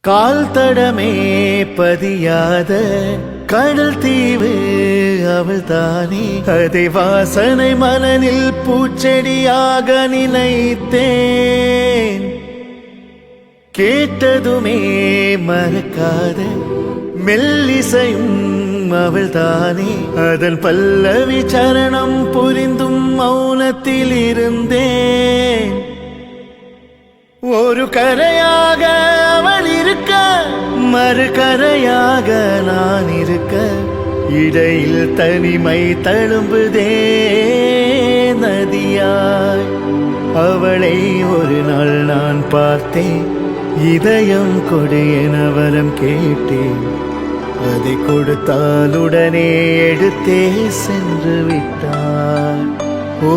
கால் தடமே பதியாத கடல் தீவு அவள் தானே. அதை வாசனை மனனில் பூச்செடியாக நினைத்தேன். கேட்டதுமே மறக்காத மெல்லிசையும் அவள் தானே. அதன் பல்லவி சரணம் புரிந்தும் மௌனத்தில் இருந்தேன். ஒரு கரையாக அவள் இருக்க, மறு கரையாக நான் இருக்க, இடையில் தனிமை தழும்புதே நதியாய். அவளை ஒரு நாள் நான் பார்த்தேன். இதயம் கொடு என வரம் கேட்டேன். அதை கொடுத்தால் உடனே எடுத்தே சென்று விட்டார். ஓ